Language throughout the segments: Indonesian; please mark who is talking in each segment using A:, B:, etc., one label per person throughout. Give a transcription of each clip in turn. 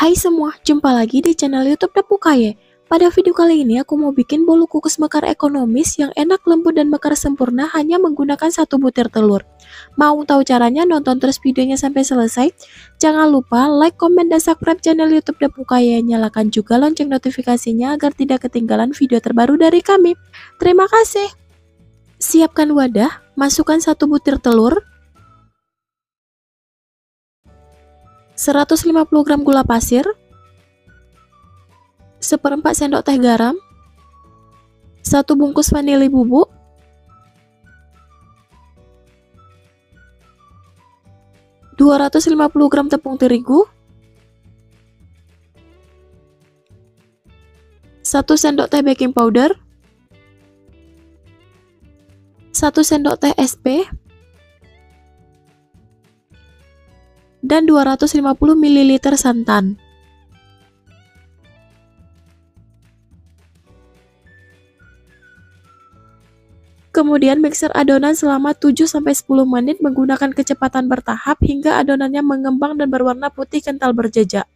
A: Hai semua, jumpa lagi di channel YouTube Depu Kaye. Pada video kali ini aku mau bikin bolu kukus mekar ekonomis yang enak, lembut, dan mekar sempurna hanya menggunakan 1 butir telur. Mau tahu caranya? Nonton terus videonya sampai selesai. Jangan lupa like, komen, dan subscribe channel YouTube Depu Kaye. Nyalakan juga lonceng notifikasinya agar tidak ketinggalan video terbaru dari kami. Terima kasih. Siapkan wadah, masukkan 1 butir telur, 150 gram gula pasir, 1/4 sendok teh garam, 1 bungkus vanili bubuk, 250 gram tepung terigu, 1 sendok teh baking powder, 1 sendok teh SP, dan 250 ml santan. Kemudian mixer adonan selama 7-10 menit menggunakan kecepatan bertahap hingga adonannya mengembang dan berwarna putih kental berjejak.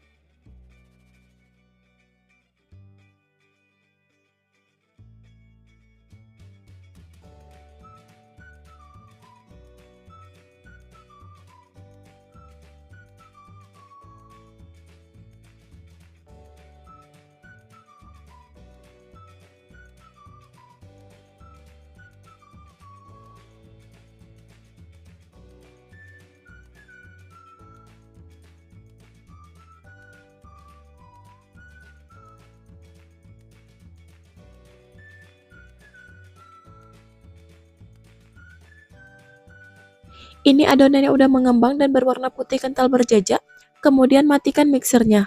A: Ini adonannya udah mengembang dan berwarna putih kental berjejak. Kemudian matikan mixernya.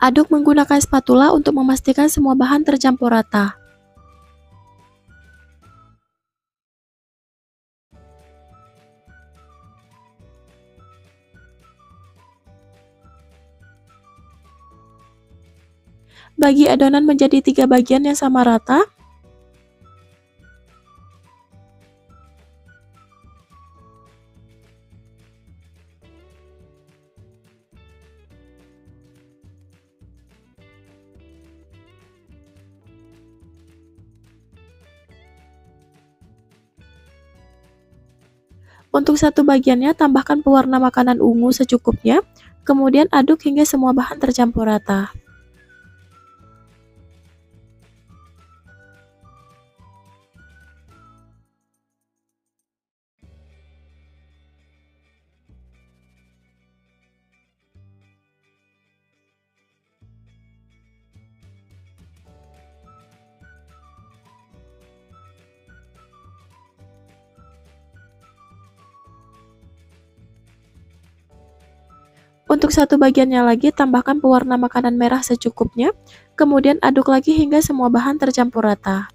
A: Aduk menggunakan spatula untuk memastikan semua bahan tercampur rata. Bagi adonan menjadi 3 bagian yang sama rata. Untuk satu bagiannya, tambahkan pewarna makanan ungu secukupnya, kemudian aduk hingga semua bahan tercampur rata. Untuk satu bagiannya lagi, tambahkan pewarna makanan merah secukupnya, kemudian aduk lagi hingga semua bahan tercampur rata.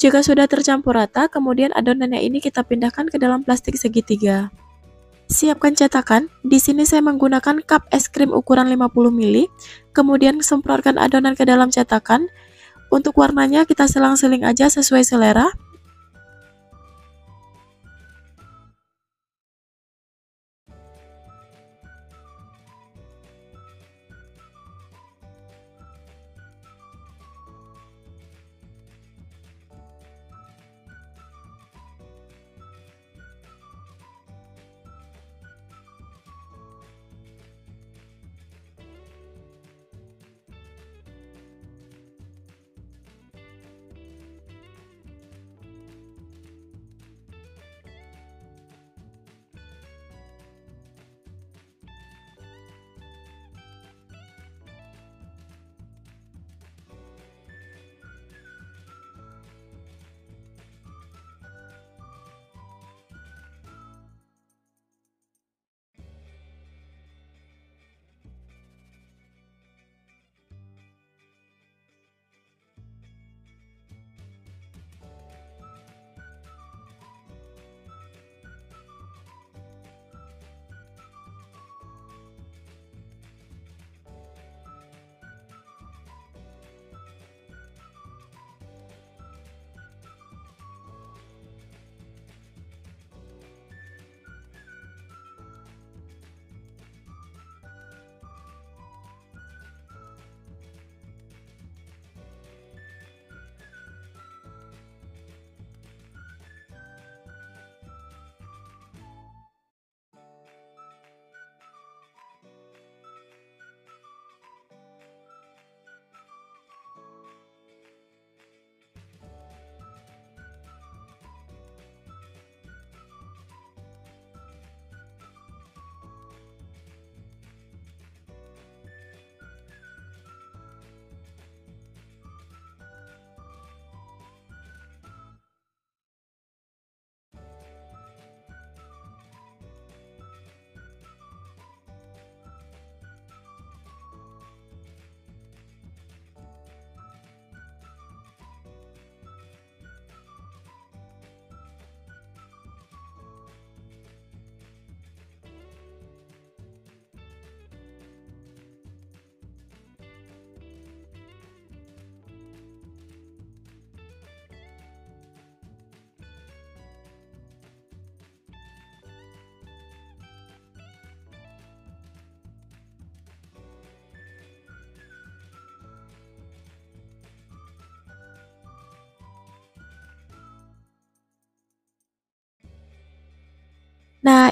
A: Jika sudah tercampur rata, kemudian adonannya ini kita pindahkan ke dalam plastik segitiga. Siapkan cetakan. Di sini saya menggunakan cup es krim ukuran 50 ml. Kemudian semprotkan adonan ke dalam cetakan. Untuk warnanya kita selang-seling aja sesuai selera.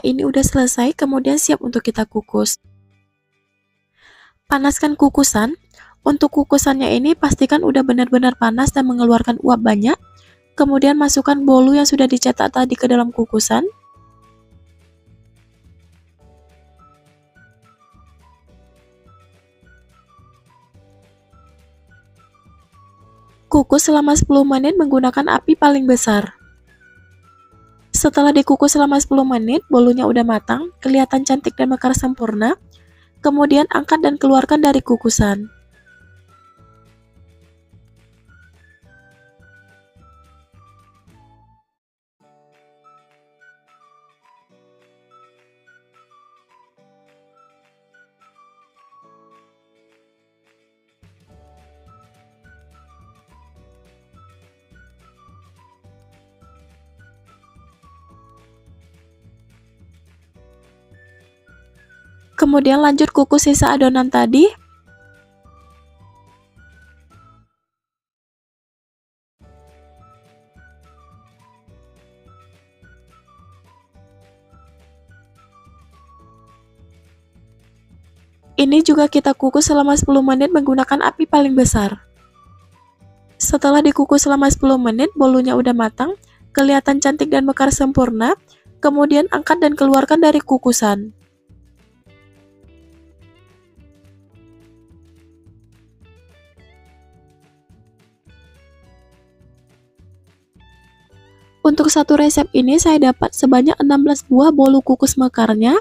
A: Nah, ini udah selesai, kemudian siap untuk kita kukus. Panaskan kukusan. Untuk kukusannya ini pastikan udah benar-benar panas dan mengeluarkan uap banyak. Kemudian masukkan bolu yang sudah dicetak tadi ke dalam kukusan. Kukus selama 10 menit menggunakan api paling besar. Setelah dikukus selama 10 menit, bolunya udah matang, kelihatan cantik dan mekar sempurna. Kemudian angkat dan keluarkan dari kukusan. Kemudian lanjut kukus sisa adonan tadi. Ini juga kita kukus selama 10 menit menggunakan api paling besar. Setelah dikukus selama 10 menit, bolunya udah matang, kelihatan cantik dan mekar sempurna. Kemudian angkat dan keluarkan dari kukusan. Untuk satu resep ini saya dapat sebanyak 16 buah bolu kukus mekarnya.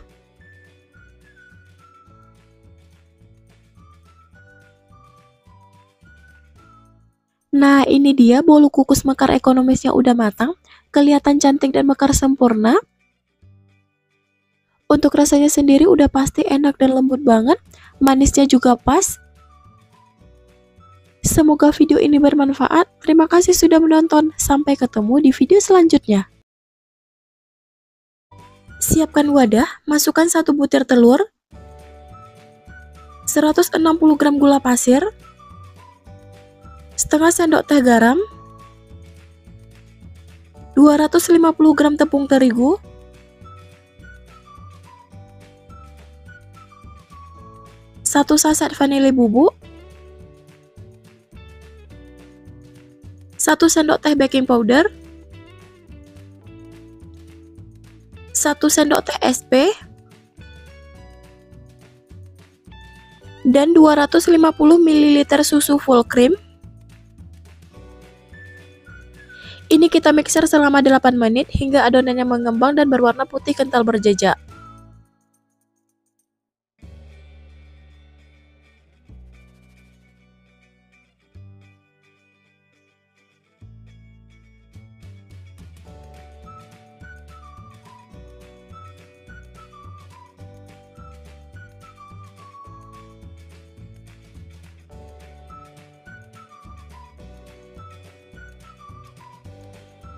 A: Nah, ini dia bolu kukus mekar ekonomis yang udah matang, kelihatan cantik dan mekar sempurna. Untuk rasanya sendiri udah pasti enak dan lembut banget, manisnya juga pas. Semoga video ini bermanfaat. Terima kasih sudah menonton. Sampai ketemu di video selanjutnya. Siapkan wadah, masukkan 1 butir telur, 160 gram gula pasir, setengah sendok teh garam, 250 gram tepung terigu, 1 saset vanili bubuk, 1 sendok teh baking powder, 1 sendok teh SP, dan 250 ml susu full cream. Ini kita mixer selama 8 menit hingga adonannya mengembang dan berwarna putih kental berjejak.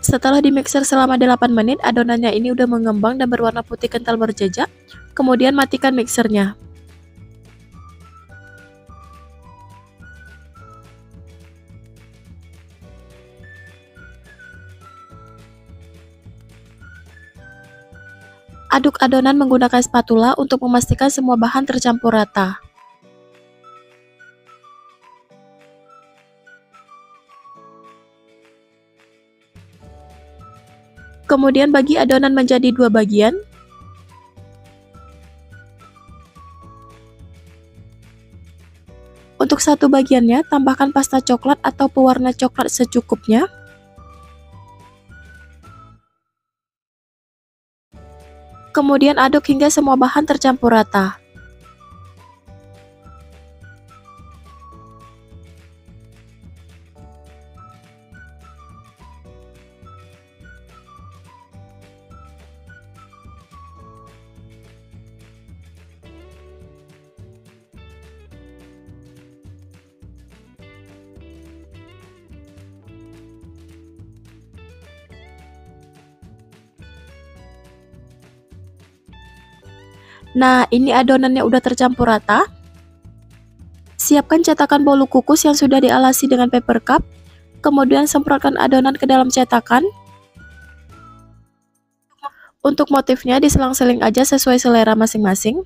A: Setelah dimixer selama 8 menit, adonannya ini udah mengembang dan berwarna putih kental berjejak. Kemudian matikan mixernya. Aduk adonan menggunakan spatula untuk memastikan semua bahan tercampur rata. Kemudian bagi adonan menjadi 2 bagian. Untuk satu bagiannya, tambahkan pasta coklat atau pewarna coklat secukupnya. Kemudian aduk hingga semua bahan tercampur rata. Nah, ini adonannya udah tercampur rata. Siapkan cetakan bolu kukus yang sudah dialasi dengan paper cup. Kemudian semprotkan adonan ke dalam cetakan. Untuk motifnya diselang-seling aja sesuai selera masing-masing.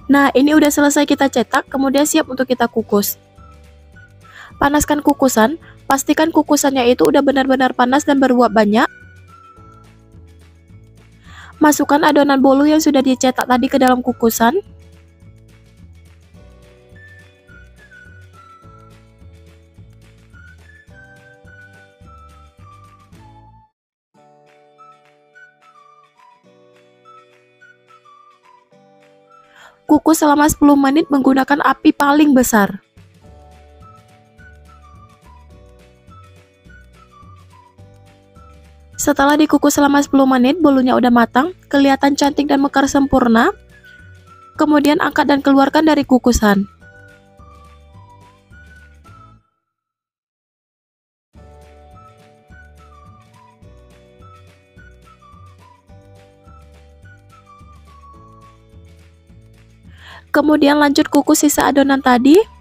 A: Nah, ini udah selesai kita cetak, kemudian siap untuk kita kukus. Panaskan kukusan, pastikan kukusannya itu udah benar-benar panas dan beruap banyak. Masukkan adonan bolu yang sudah dicetak tadi ke dalam kukusan. Kukus selama 10 menit menggunakan api paling besar. Setelah dikukus selama 10 menit, bolunya udah matang, kelihatan cantik dan mekar sempurna. Kemudian angkat dan keluarkan dari kukusan. Kemudian lanjut kukus sisa adonan tadi.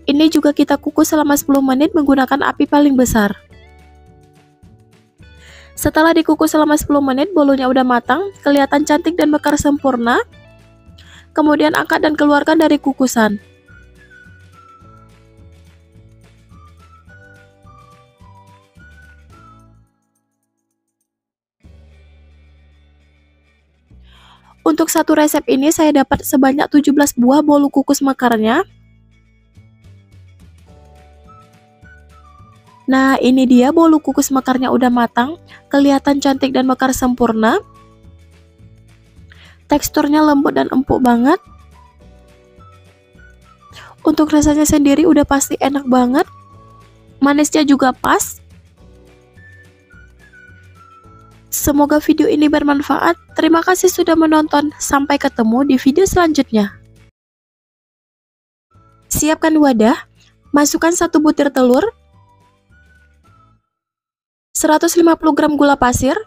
A: Ini juga kita kukus selama 10 menit menggunakan api paling besar. Setelah dikukus selama 10 menit, bolunya udah matang, kelihatan cantik dan mekar sempurna. Kemudian angkat dan keluarkan dari kukusan. Untuk satu resep ini saya dapat sebanyak 17 buah bolu kukus mekarnya. Nah, ini dia bolu kukus mekarnya udah matang, kelihatan cantik dan mekar sempurna. Teksturnya lembut dan empuk banget. Untuk rasanya sendiri udah pasti enak banget. Manisnya juga pas. Semoga video ini bermanfaat. Terima kasih sudah menonton. Sampai ketemu di video selanjutnya. Siapkan wadah. Masukkan 1 butir telur, 150 gram gula pasir,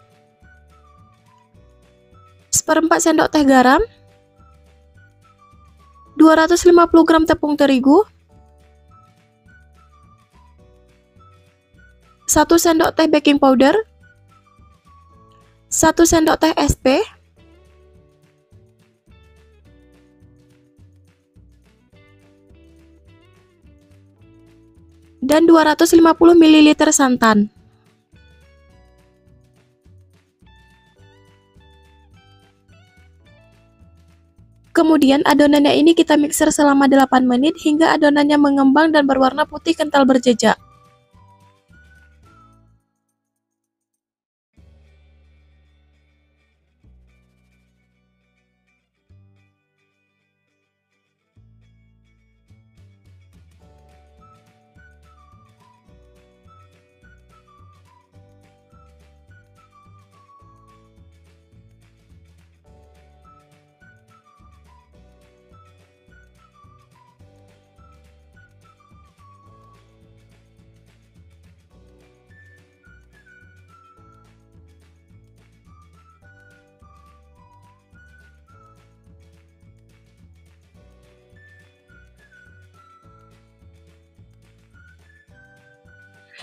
A: 1/4 sendok teh garam, 250 gram tepung terigu, 1 sendok teh baking powder, 1 sendok teh SP, dan 250 ml santan. Kemudian adonannya ini kita mixer selama 8 menit hingga adonannya mengembang dan berwarna putih kental berjejak.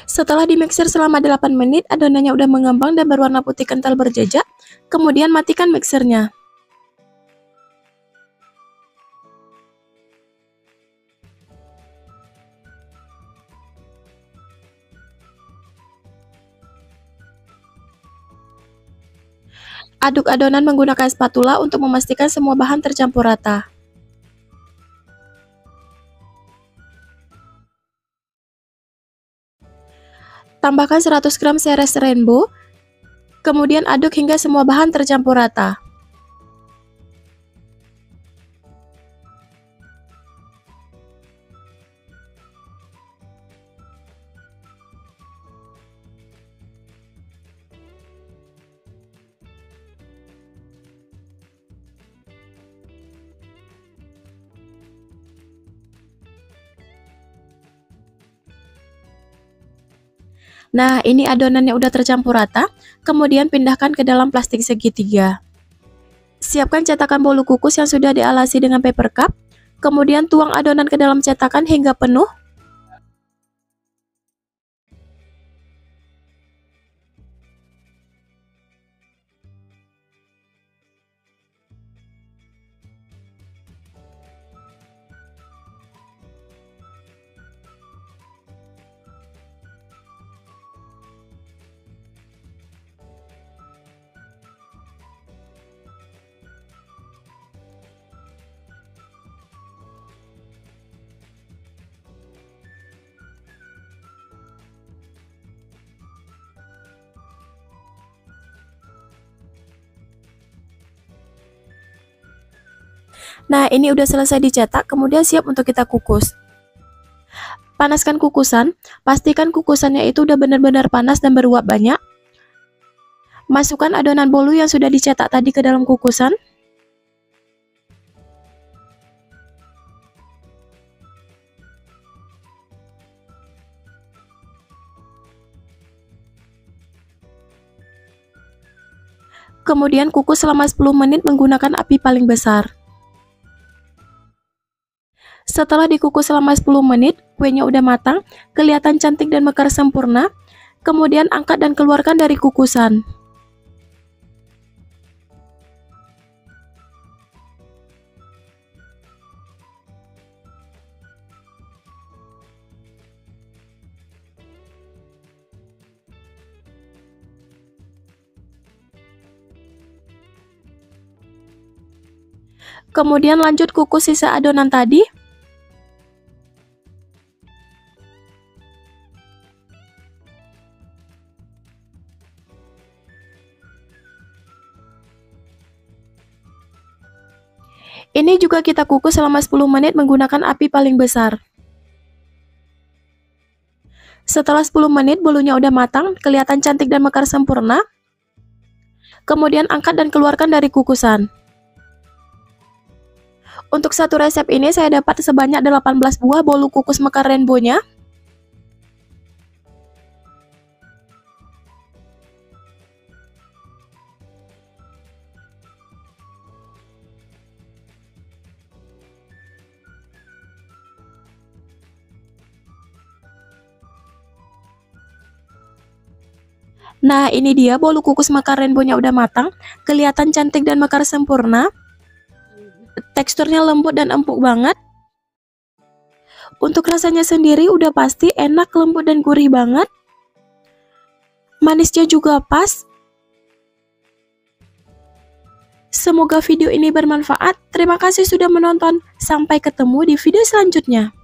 A: Setelah dimixer selama 8 menit, adonannya udah mengembang dan berwarna putih kental berjejak. Kemudian matikan mixernya. Aduk adonan menggunakan spatula untuk memastikan semua bahan tercampur rata. Tambahkan 100 gram seres rainbow, kemudian aduk hingga semua bahan tercampur rata. Nah, ini adonannya udah tercampur rata, kemudian pindahkan ke dalam plastik segitiga. Siapkan cetakan bolu kukus yang sudah dialasi dengan paper cup, kemudian tuang adonan ke dalam cetakan hingga penuh. Nah, ini udah selesai dicetak, kemudian siap untuk kita kukus. Panaskan kukusan, pastikan kukusannya itu udah benar-benar panas dan beruap banyak. Masukkan adonan bolu yang sudah dicetak tadi ke dalam kukusan. Kemudian kukus selama 10 menit menggunakan api paling besar. Setelah dikukus selama 10 menit, kuenya udah matang, kelihatan cantik dan mekar sempurna. Kemudian angkat dan keluarkan dari kukusan. Kemudian lanjut kukus sisa adonan tadi. Ini juga kita kukus selama 10 menit menggunakan api paling besar. Setelah 10 menit bolunya udah matang, kelihatan cantik dan mekar sempurna. Kemudian angkat dan keluarkan dari kukusan. Untuk satu resep ini saya dapat sebanyak 18 buah bolu kukus mekar rainbow-nya. Nah, ini dia bolu kukus mekar rainbow-nya udah matang, kelihatan cantik dan mekar sempurna. Teksturnya lembut dan empuk banget. Untuk rasanya sendiri udah pasti enak, lembut dan gurih banget. Manisnya juga pas. Semoga video ini bermanfaat. Terima kasih sudah menonton. Sampai ketemu di video selanjutnya.